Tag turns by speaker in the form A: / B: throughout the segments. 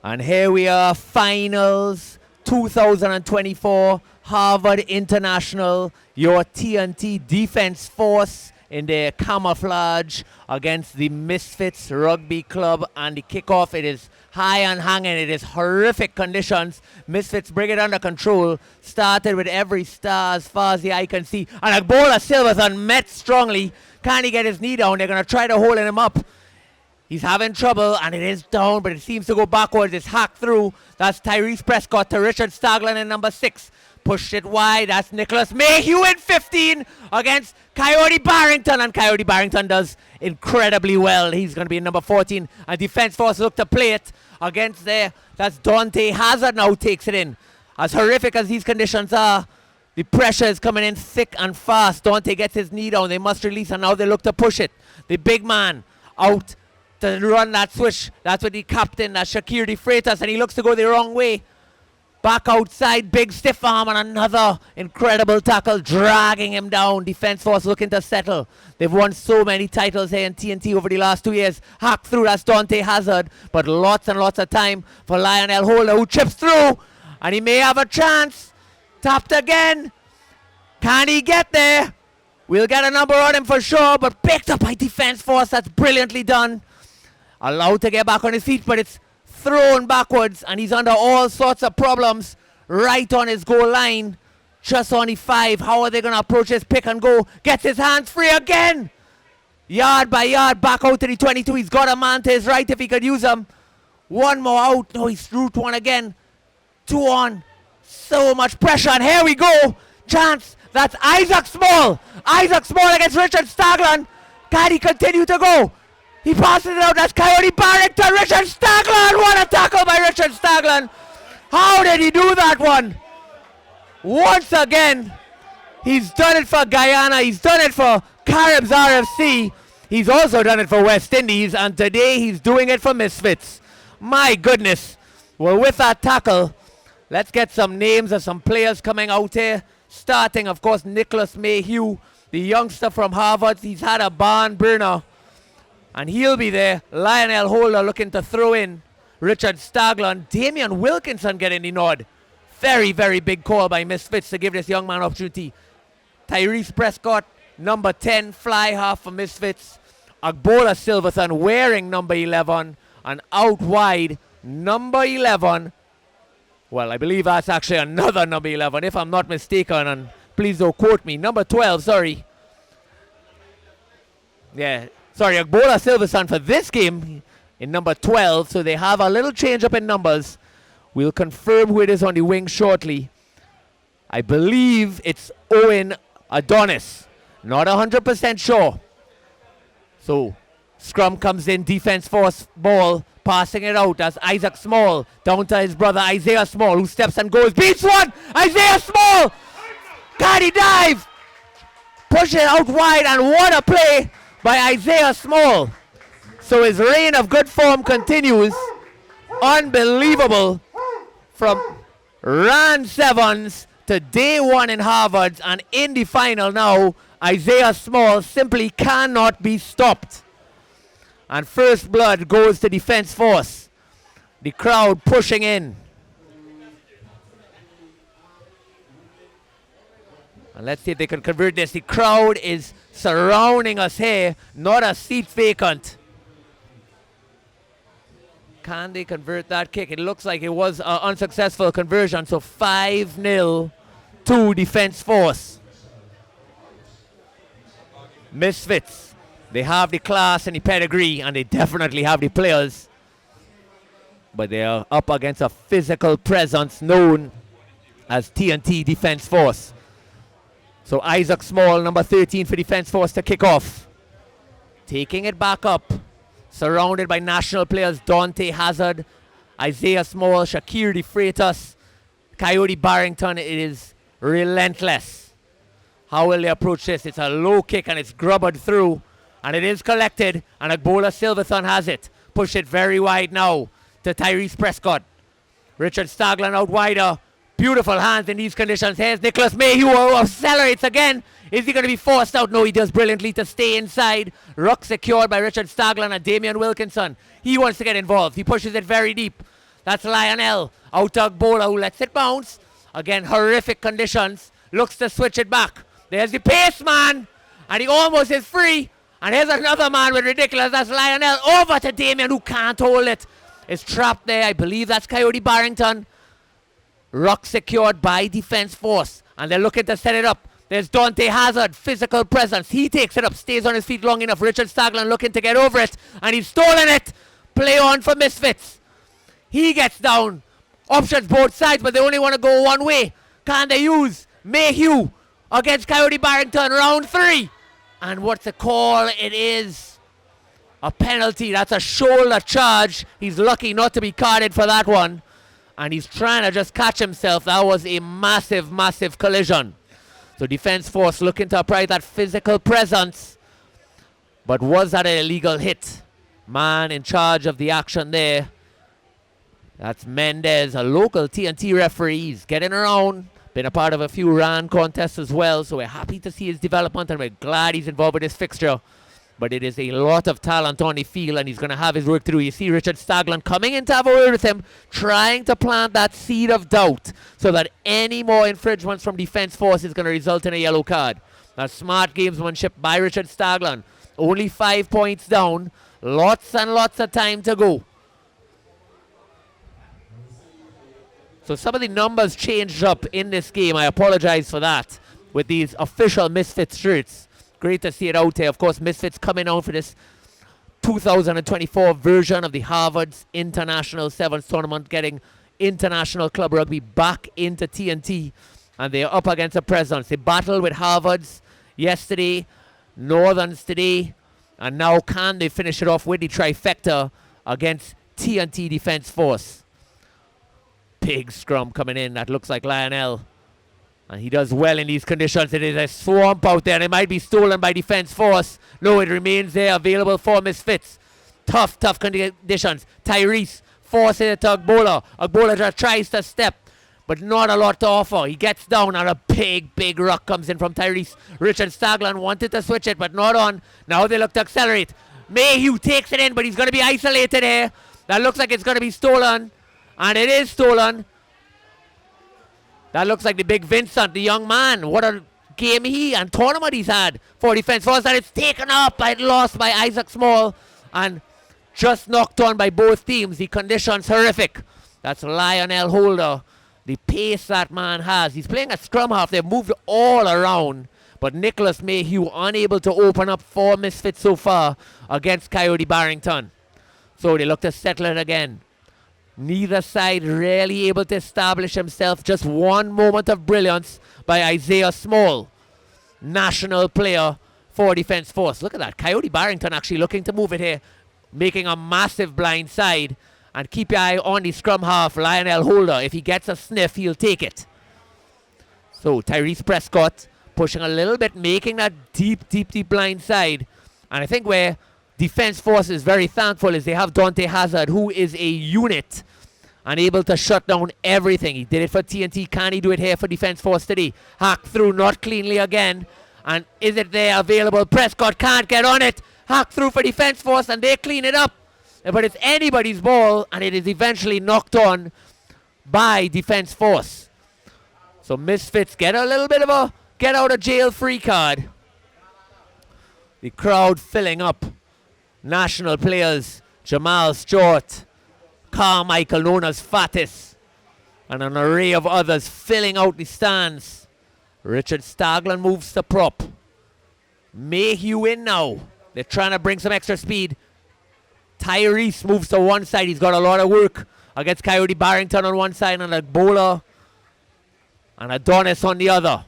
A: And here we are, finals 2024, Harvard International, your TNT defense force in their camouflage against the Misfits Rugby Club. And the kickoff, it is high and hanging. It is horrific conditions. Misfits bring it under control. Started with every star as far as the eye can see. And a ball of Silverton met strongly. Can he get his knee down? They're going to try to hold him up. He's having trouble, and it is down, but it seems to go backwards. It's hacked through. That's Tyrese Prescott to Richard Stagland in number 6. Pushed it wide. That's Nicholas Mayhew in 15 against Coyote Barrington, and Coyote Barrington does incredibly well. He's going to be in number 14, and defense force look to play it against there. That's Dante Hazard now takes it in. As horrific as these conditions are, the pressure is coming in thick and fast. Dante gets his knee down. They must release, and now they look to push it. The big man out to run that switch. That's what the captain, that's Shakir De Freitas, and he looks to go the wrong way. Back outside, big stiff arm, and another incredible tackle, dragging him down. Defense force looking to settle. They've won so many titles here in TNT over the last 2 years. Hacked through, that's Dante Hazard, but lots and lots of time for Lionel Holder, who chips through, and he may have a chance. Tapped again. Can he get there? We'll get a number on him for sure, but picked up by defense force. That's brilliantly done. Allowed to get back on his feet, but it's thrown backwards, and he's under all sorts of problems right on his goal line. Just on the 5. How are they going to approach this pick and go? Gets his hands free again. Yard by yard, back out to the 22. He's got a man to his right if he could use him. One more out. No, he's root one again. 2 on. So much pressure, and here we go. Chance. That's Isaac Small. Isaac Small against Richard Stagland. Can he continue to go? He passes it out. That's Coyote Barrington. Richard Stagland. What a tackle by Richard Stagland. How did he do that one? Once again, he's done it for Guyana. He's done it for Caribs RFC. He's also done it for West Indies. And today he's doing it for Misfits. My goodness. Well, with that tackle, let's get some names of some players coming out here. Starting, of course, Nicholas Mayhew, the youngster from Harvard. He's had a barn burner, and he'll be there. Lionel Holder looking to throw in. Richard Stagland. Damian Wilkinson getting the nod. Very, very big call by Misfits to give this young man opportunity. Tyrese Prescott, number 10, fly half for Misfits. Agbola Silverton wearing number 11. And out wide, number 11. Well, I believe that's actually another number 11, if I'm not mistaken. And please don't quote me. Number 12, sorry. Yeah. Sorry, Agbola Silverson for this game in number 12. So they have a little change up in numbers. We'll confirm who it is on the wing shortly. I believe it's Owen Adonis. Not 100% sure. So scrum comes in, defense force ball. Passing it out as Isaac Small down to his brother Isaiah Small, who steps and goes. Beats one! Isaiah Small! Can he dive? Push it out wide, and what a play by Isaiah Small. So his reign of good form continues. Unbelievable. From round 7s to day 1 in Harvard, and in the final now, Isaiah Small simply cannot be stopped. And first blood goes to defense force. The crowd pushing in. And let's see if they can convert this. The crowd is surrounding us here. Not a seat vacant. Can they convert that kick? It looks like it was an unsuccessful conversion. So 5-0 to defense force. Misfits. They have the class and the pedigree, and they definitely have the players. But they are up against a physical presence known as TNT Defense Force. So Isaac Small, number 13 for Defense Force to kick off. Taking it back up. Surrounded by national players, Dante Hazard, Isaiah Small, Shakir De Freitas, Coyote Barrington. It is relentless. How will they approach this? It's a low kick, and it's grubbered through. And it is collected, and Agbola Silverton has it. Push it very wide now to Tyrese Prescott. Richard Stagland out wider. Beautiful hands in these conditions. Here's Nicholas Mayhew, who accelerates again. Is he going to be forced out? No, he does brilliantly to stay inside. Ruck secured by Richard Stagland and Damian Wilkinson. He wants to get involved. He pushes it very deep. That's Lionel. Out to Agbola, who lets it bounce. Again, horrific conditions. Looks to switch it back. There's the pace man. And he almost is free. And here's another man with ridiculous. That's Lionel. Over to Damien, who can't hold it. It's trapped there. I believe that's Coyote Barrington. Ruck secured by defense force. And they're looking to set it up. There's Dante Hazard, physical presence. He takes it up, stays on his feet long enough. Richard Staglan looking to get over it. And he's stolen it. Play on for Misfits. He gets down. Options both sides, but they only want to go one way. Can they use Mayhew against Coyote Barrington, round 3? And what's the call? It is a penalty. That's a shoulder charge. He's lucky not to be carded for that one. And he's trying to just catch himself. That was a massive, massive collision. So defense force looking to apply that physical presence. But was that an illegal hit? Man in charge of the action there. That's Mendez, a local TNT referee. He's getting around. Been a part of a few RAN contests as well. So we're happy to see his development and we're glad he's involved with this fixture. But it is a lot of talent on the field and he's going to have his work to do. You see Richard Staglan coming in to have a word with him, trying to plant that seed of doubt so that any more infringements from defense force is going to result in a yellow card. That's smart gamesmanship by Richard Staglan. Only 5 points down. Lots and lots of time to go. So some of the numbers changed up in this game. I apologize for that with these official Misfits shirts. Great to see it out there. Of course, Misfits coming out for this 2024 version of the Harvard's International Sevens Tournament, getting International Club Rugby back into TNT. And they're up against the Presidents. They battled with Harvards yesterday, Northerns today, and now can they finish it off with the trifecta against TNT Defense Force. Big scrum coming in. That looks like Lionel. And he does well in these conditions. It is a swamp out there. It might be stolen by defense force. No, it remains there, available for Misfits. Tough conditions. Tyrese forces it to Agbola. Agbola just tries to step, but not a lot to offer. He gets down and a big ruck comes in from Tyrese. Richard Staglan wanted to switch it, but not on. Now they look to accelerate. Mayhew takes it in, but he's going to be isolated here. That looks like it's going to be stolen. And it is stolen. That looks like the big Vincent, the young man. What a game he and tournament he's had for defense force. And it's taken up and lost by Isaac Small. And just knocked on by both teams. The conditions horrific. That's Lionel Holder. The pace that man has. He's playing a scrum half. They've moved all around. But Nicholas Mayhew unable to open up for Misfits so far against Coyote Barrington. So they look to settle it again. Neither side really able to establish himself. Just one moment of brilliance by Isaiah Small, national player for Defence Force. Look at that. Coyote Barrington actually looking to move it here, making a massive blind side. And keep your eye on the scrum half, Lionel Holder. If he gets a sniff, he'll take it. So Tyrese Prescott pushing a little bit, making that deep blind side. And I think where Defence Force is very thankful is they have Dante Hazard, who is a unit and able to shut down everything. He did it for TNT. Can he do it here for Defence Force today? Hack through, not cleanly again. And is it there available? Prescott can't get on it. Hack through for Defence Force and they clean it up. But it's anybody's ball and it is eventually knocked on by Defence Force. So Misfits get a little bit of a get out of jail free card. The crowd filling up. National players, Jamal Stewart, Carmichael known as Fatis, and an array of others filling out the stands. Richard Staglan moves to prop. Mayhew in now. They're trying to bring some extra speed. Tyrese moves to one side. He's got a lot of work against Coyote Barrington on one side and Agbola and Adonis on the other.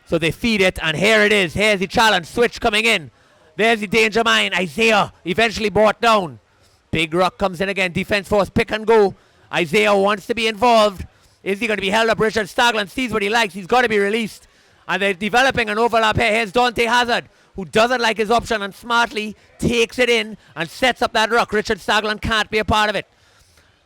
A: So they feed it and here it is. Here's the challenge. Switch coming in. There's the danger mine. Isaiah eventually brought down. Big Rock comes in again. Defense Force pick and go. Isaiah wants to be involved. Is he going to be held up? Richard Staglan sees what he likes. He's got to be released. And they're developing an overlap here. Here's Dante Hazard, who doesn't like his option and smartly takes it in and sets up that ruck. Richard Staglan can't be a part of it.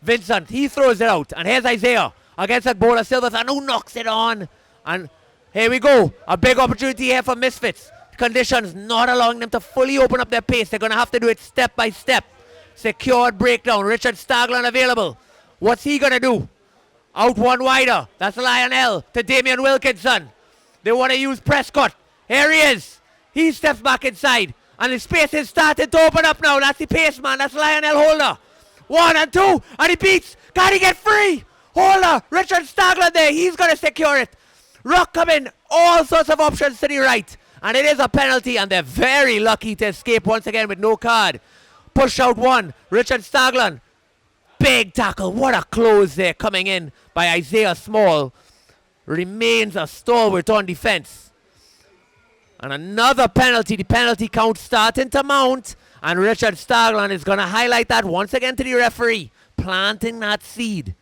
A: Vincent, he throws it out. And here's Isaiah against Agbola Silverthorne, who knocks it on. And here we go. A big opportunity here for Misfits. Conditions not allowing them to fully open up their pace. They're going to have to do it step by step. Secured breakdown. Richard Staglan available. What's he going to do? Out one wider. That's Lionel to Damian Wilkinson. They want to use Prescott. Here he is. He steps back inside. And the space is starting to open up now. That's the pace man. That's Lionel Holder. 1 and 2. And he beats. Can he get free? Holder. Richard Stagland there. He's going to secure it. Ruck come in. All sorts of options to the right. And it is a penalty. And they're very lucky to escape once again with no card. Push out one. Richard Stagland. Big tackle. What a close there coming in by Isaiah Small. Remains a stalwart on defense. And another penalty. The penalty count starting to mount. And Richard Stagland is going to highlight that once again to the referee. Planting that seed.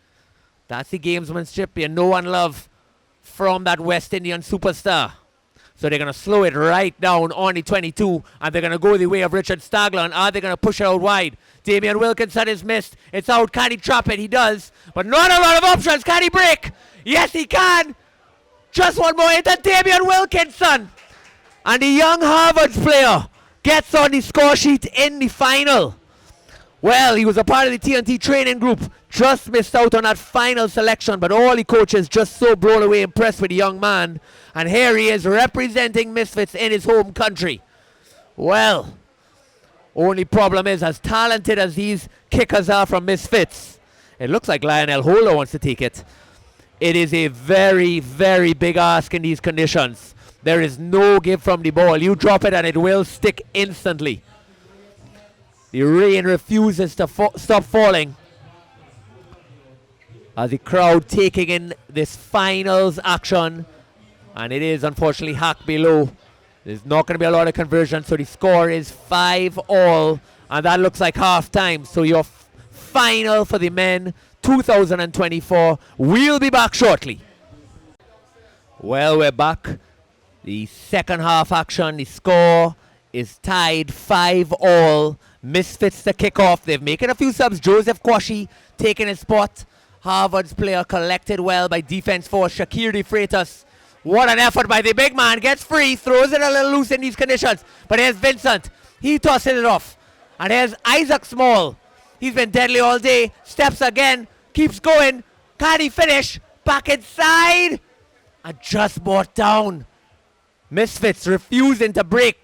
A: That's the gamesmanship you know and love from that West Indian superstar. So they're going to slow it right down on the 22. And they're going to go the way of Richard Stagland. Are they going to push it out wide? Damian Wilkinson is missed. It's out. Can he trap it? He does. But not a lot of options. Can he break? Yes, he can. Just one more into Damian Wilkinson. And the young Harvard player gets on the score sheet in the final. Well, he was a part of the TNT training group. Just missed out on that final selection. But all the coaches just so blown away, impressed with the young man. And here he is representing Misfits in his home country. Well, only problem is, as talented as these kickers are from Misfits, it looks like Lionel Holder wants to take it. It is a very, very big ask in these conditions. There is no give from the ball. You drop it and it will stick instantly. The rain refuses to stop falling. As the crowd taking in this finals action. And it is unfortunately hacked below. There's not going to be a lot of conversion. So the score is 5-all. And that looks like half time. So your final for the men 2024. We'll be back shortly. Well, we're back. The second half action. The score is tied 5-all. Misfits to kick off. They've making a few subs. Joseph Kwashi taking his spot. Harvard's player collected well by defense force. Shakir De Freitas. What an effort by the big man. Gets free. Throws it a little loose in these conditions. But here's Vincent. He tosses it off. And here's Isaac Small. He's been deadly all day. Steps again. Keeps going. Can he finish? Back inside. And just brought down. Misfits refusing to break.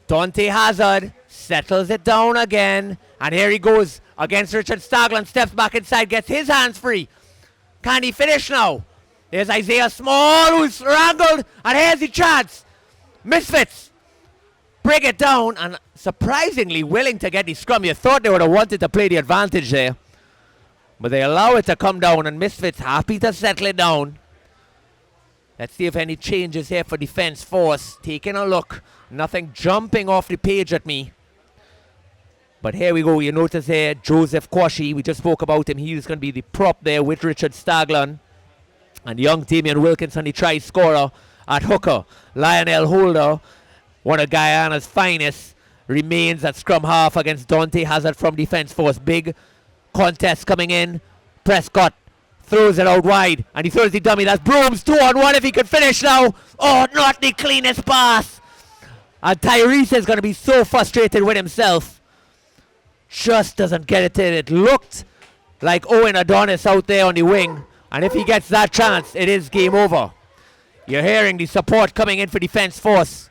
A: Dante Hazard settles it down again. And here he goes against Richard Stagland. Steps back inside. Gets his hands free. Can he finish now? There's Isaiah Small who's wrangled. And here's the chance. Misfits break it down. And surprisingly willing to get the scrum. You thought they would have wanted to play the advantage there. But they allow it to come down. And Misfits happy to settle it down. Let's see if any changes here for defense force. Taking a look. Nothing jumping off the page at me. But here we go. You notice here Joseph Kwashi. We just spoke about him. He's going to be the prop there with Richard Stagland. And young Damian Wilkinson, the try scorer at hooker. Lionel Holder, one of Guyana's finest, remains at scrum half against Dante Hazard from defense force. Big contest coming in. Prescott throws it out wide. And he throws the dummy. That's Brooms. 2-on-1 if he could finish now. Oh, not the cleanest pass. And Tyrese is going to be so frustrated with himself. Just doesn't get it in. It looked like Owen Adonis out there on the wing. And if he gets that chance, it is game over. You're hearing the support coming in for defense force.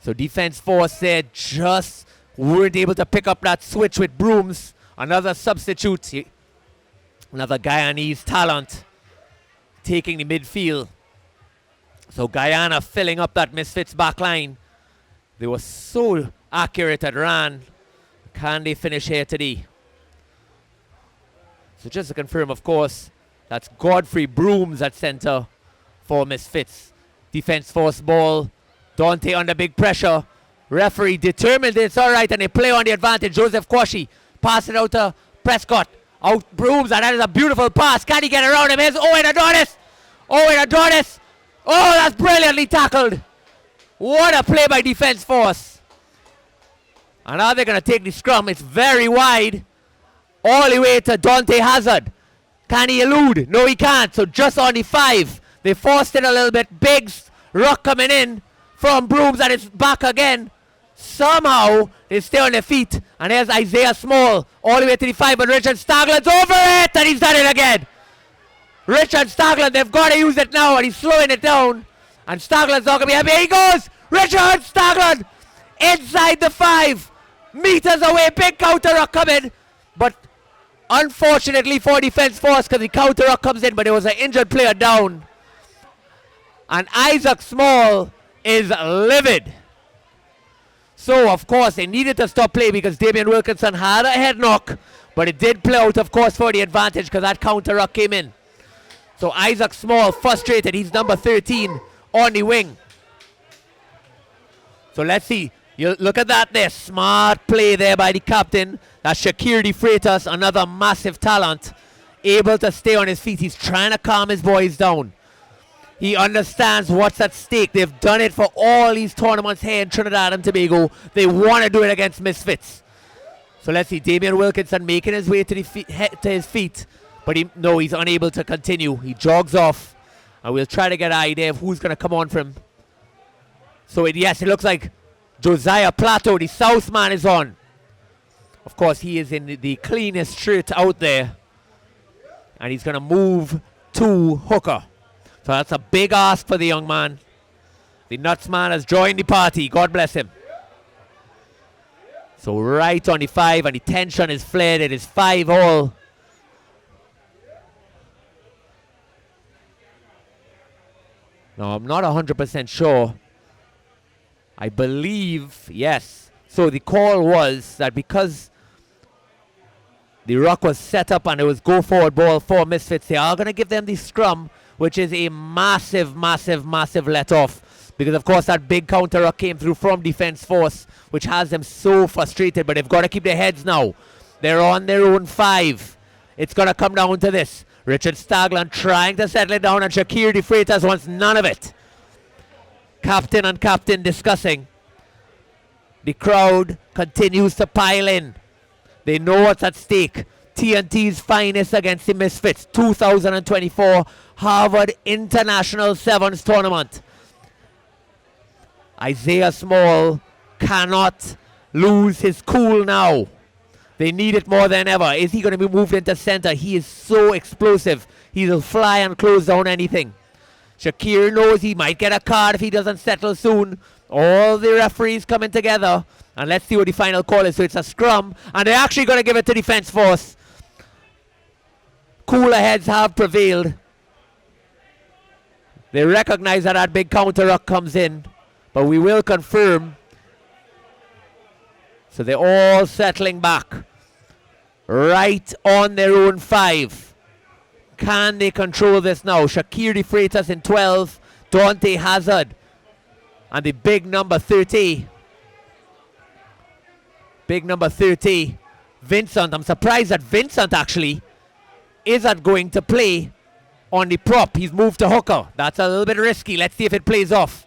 A: So defense force there just weren't able to pick up that switch with Brooms. Another substitute. Another Guyanese talent taking the midfield. So Guyana filling up that Misfits back line. They were so accurate at run. Can they finish here today? So just to confirm, of course, that's Godfrey Brooms at center for Misfits. Defense force ball. Dante under big pressure. Referee determined it's all right and they play on the advantage. Joseph Kwashi pass it out to Prescott. Out Brooms, and that is a beautiful pass. Can he get around him? Here's Owen Adonis. Owen Adonis. Oh, that's brilliantly tackled. What a play by defense force. And now they're going to take the scrum. It's very wide. All the way to Dante Hazard. Can he elude? No, he can't. So just on the 5. They forced it a little bit. Biggs, ruck coming in from Brooms, and it's back again. Somehow, they stay on their feet. And there's Isaiah Small all the way to the 5. But Richard Stagland's over it. And he's done it again. Richard Stagland, they've got to use it now. And he's slowing it down. And Stagland's not going to be happy. Here he goes. Richard Stagland inside the 5. Meters away. Big counter ruck coming. But unfortunately for defense force, because the counter ruck comes in. But there was an injured player down. And Isaac Small is livid. So, of course, they needed to stop play because Damian Wilkinson had a head knock. But it did play out, of course, for the advantage because that counter ruck came in. So, Isaac Small frustrated. He's number 13 on the wing. So, let's see. You look at that there. Smart play there by the captain. That's Shakir De Freitas, another massive talent. Able to stay on his feet. He's trying to calm his boys down. He understands what's at stake. They've done it for all these tournaments here in Trinidad and Tobago. They want to do it against Misfits. So let's see. Damian Wilkinson making his way to his feet. But he's unable to continue. He jogs off. And we'll try to get an idea of who's going to come on for him. So yes, it looks like Josiah Plato, the South man, is on. Of course, he is in the cleanest shirt out there. And he's going to move to hooker. So that's a big ask for the young man. The Nuts man has joined the party. God bless him. So right on the 5, and the tension is flared. It is 5-all. Now, I'm not 100% sure. I believe, yes. So the call was that because the ruck was set up and it was go forward ball for Misfits, they are going to give them the scrum, which is a massive, massive, massive let-off. Because, of course, that big counter-ruck came through from defense force, which has them so frustrated. But they've got to keep their heads now. They're on their own 5. It's going to come down to this. Richard Stagland trying to settle it down, and Shakir De Freitas wants none of it. Captain and captain discussing. The crowd continues to pile in. They know what's at stake. TNT's finest against the Misfits. 2024 Harvard International Sevens Tournament. Isaiah Small cannot lose his cool now. They need it more than ever. Is he going to be moved into center? He is so explosive. He'll fly and close down anything. Shakir knows he might get a card if he doesn't settle soon. All the referees coming together. And let's see what the final call is. So it's a scrum. And they're actually going to give it to defense force. Cooler heads have prevailed. They recognize that that big counter ruck comes in. But we will confirm. So they're all settling back. Right on their own 5. Can they control this now? Shakir De Freitas in 12. Dante Hazard. And the big number 30. Big number 30. Vincent. I'm surprised that Vincent actually isn't going to play on the prop. He's moved to hooker. That's a little bit risky. Let's see if it plays off.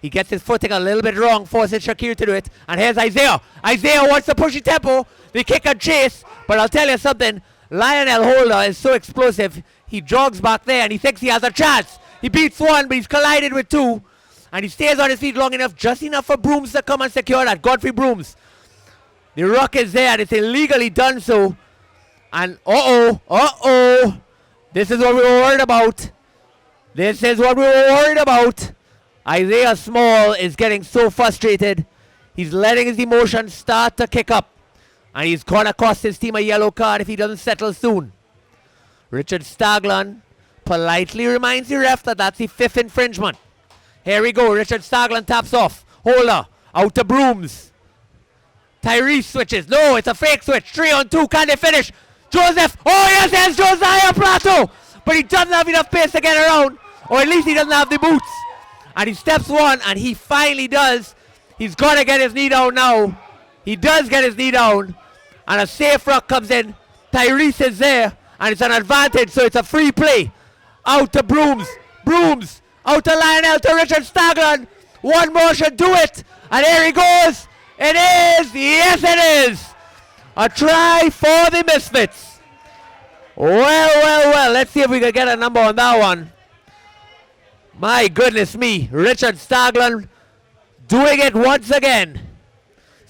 A: He gets his footing a little bit wrong, forces Shakir to do it. And here's Isaiah. Isaiah wants to push the tempo. They kick and chase. But I'll tell you something. Lionel Holder is so explosive. He jogs back there and he thinks he has a chance. He beats 1, but he's collided with 2. And he stays on his feet long enough, just enough for Brooms to come and secure that. Godfrey Brooms. The ruck is there and it's illegally done so. And this is what we were worried about. This is what we were worried about. Isaiah Small is getting so frustrated. He's letting his emotions start to kick up. And he's going to cost his team a yellow card if he doesn't settle soon. Richard Stagland politely reminds the ref that that's the 5th infringement. Here we go. Richard Stagland taps off. Holder. Out to Brooms. Tyrese switches. No, it's a fake switch. 3-on-2. Can they finish? Joseph. Oh, yes, Josiah Plato. But he doesn't have enough pace to get around. Or at least he doesn't have the boots. And he steps 1, and he finally does. He's got to get his knee down now. He does get his knee down. And a safe ruck comes in. Tyrese is there. And it's an advantage, so it's a free play. Out to Brooms. Brooms. Out to Lionel, to Richard Stagland. One more should do it. And here he goes. It is. Yes, it is. A try for the Misfits. Well. Let's see if we can get a number on that one. My goodness me. Richard Stagland doing it once again.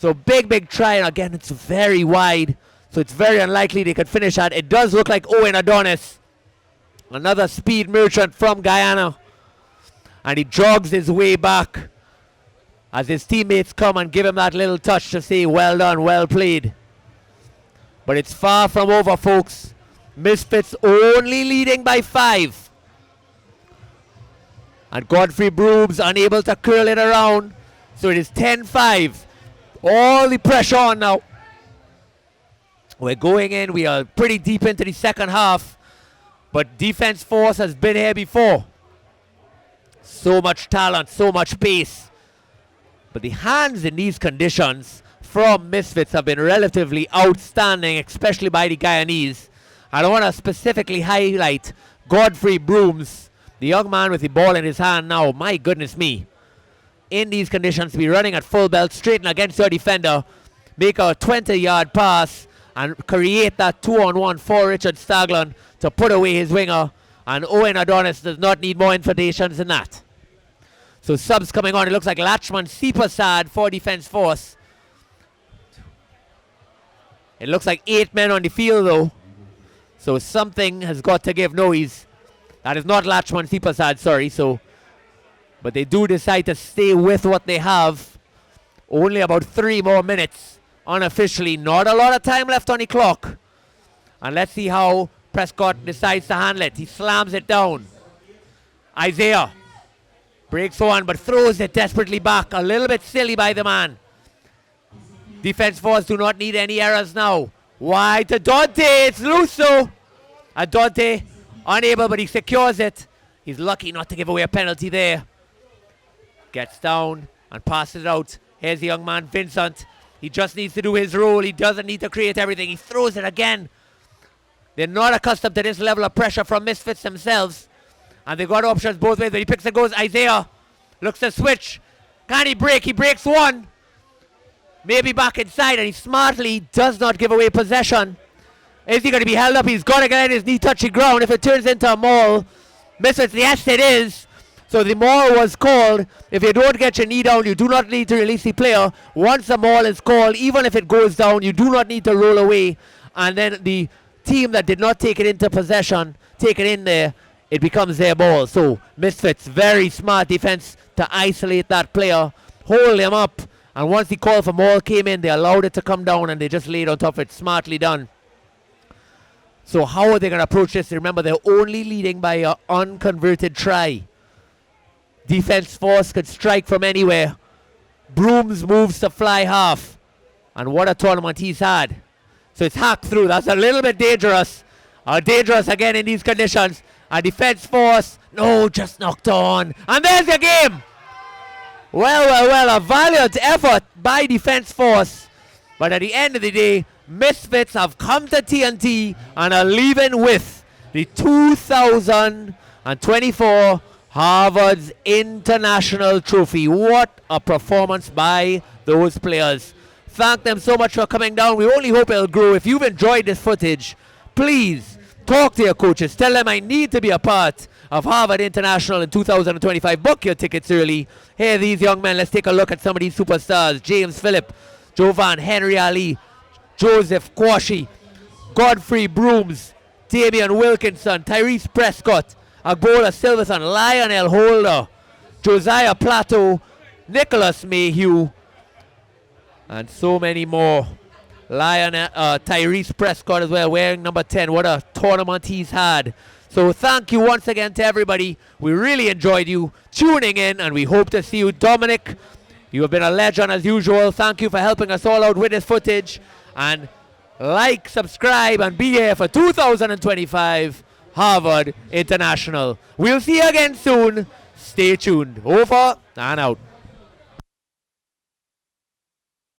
A: So big try, and again, it's very wide. So it's very unlikely they could finish that. It does look like Owen Adonis, another speed merchant from Guyana. And he jogs his way back as his teammates come and give him that little touch to say, well done, well played. But it's far from over, folks. Misfits only leading by 5. And Godfrey Brooms unable to curl it around. So it is 10-5. All the pressure on now. We're going in. We are pretty deep into the second half. But Defense Force has been here before. So much talent, so much pace. But the hands in these conditions from Misfits have been relatively outstanding, especially by the Guyanese. I want to specifically highlight Godfrey Brooms, the young man with the ball in his hand now. My goodness me. In these conditions, be running at full belt, straighten against your defender, make a 20-yard pass, and create that 2-on-1 for Richard Staglin to put away his winger. And Owen Adonis does not need more invitations than that. So subs coming on. It looks like Lachman Sipasad for Defense Force. It looks like 8 men on the field though. So something has got to give. No, that is not Lachman Sipasad, sorry. But they do decide to stay with what they have. Only about 3 more minutes unofficially. Not a lot of time left on the clock. And let's see how Prescott decides to handle it. He slams it down. Isaiah breaks one but throws it desperately back. A little bit silly by the man. Defense Force do not need any errors now. Wide to Dante. It's loose though. And Dante unable, but he secures it. He's lucky not to give away a penalty there. Gets down and passes it out. Here's the young man, Vincent. He just needs to do his role. He doesn't need to create everything. He throws it again. They're not accustomed to this level of pressure from Misfits themselves. And they've got options both ways. But he picks and goes. Isaiah looks to switch. Can he break? He breaks one. Maybe back inside. And he smartly does not give away possession. Is he going to be held up? He's got to get his knee touching ground. If it turns into a maul. Misfits, yes it is. So the maul was called. If you don't get your knee down, you do not need to release the player. Once the maul is called, even if it goes down, you do not need to roll away. And then the team that did not take it into possession, take it in there, it becomes their ball. So Misfits, very smart defense to isolate that player, hold him up, and once the call for maul came in, they allowed it to come down and they just laid on top of it. Smartly done. So how are they going to approach this? Remember, they're only leading by an unconverted try. Defense Force could strike from anywhere. Brooms moves to fly half. And what a tournament he's had. So it's hacked through. That's a little bit dangerous. Dangerous again in these conditions. A Defense Force. No, just knocked on. And there's your game. Well. A valiant effort by Defense Force. But at the end of the day, Misfits have come to TNT and are leaving with the 2024 Harvard's International Trophy. What a performance by those players. Thank them so much for coming down. We only hope it'll grow. If you've enjoyed this footage, please talk to your coaches. Tell them I need to be a part of Harvard International in 2025. Book your tickets early. Here are these young men. Let's take a look at some of these superstars. James Phillip, Jovan, Henry Ali, Joseph Kwashi, Godfrey Brooms, Damian Wilkinson, Tyrese Prescott, Agbola Silverson, Lionel Holder, Josiah Plateau, Nicholas Mayhew, and so many more. Tyrese Prescott as well, wearing number 10. What a tournament he's had. So thank you once again to everybody. We really enjoyed you tuning in, and we hope to see you. Dominic, you have been a legend as usual. Thank you for helping us all out with this footage. And like, subscribe, and be here for 2025 Harvard International. We'll see you again soon. Stay tuned. Over and out.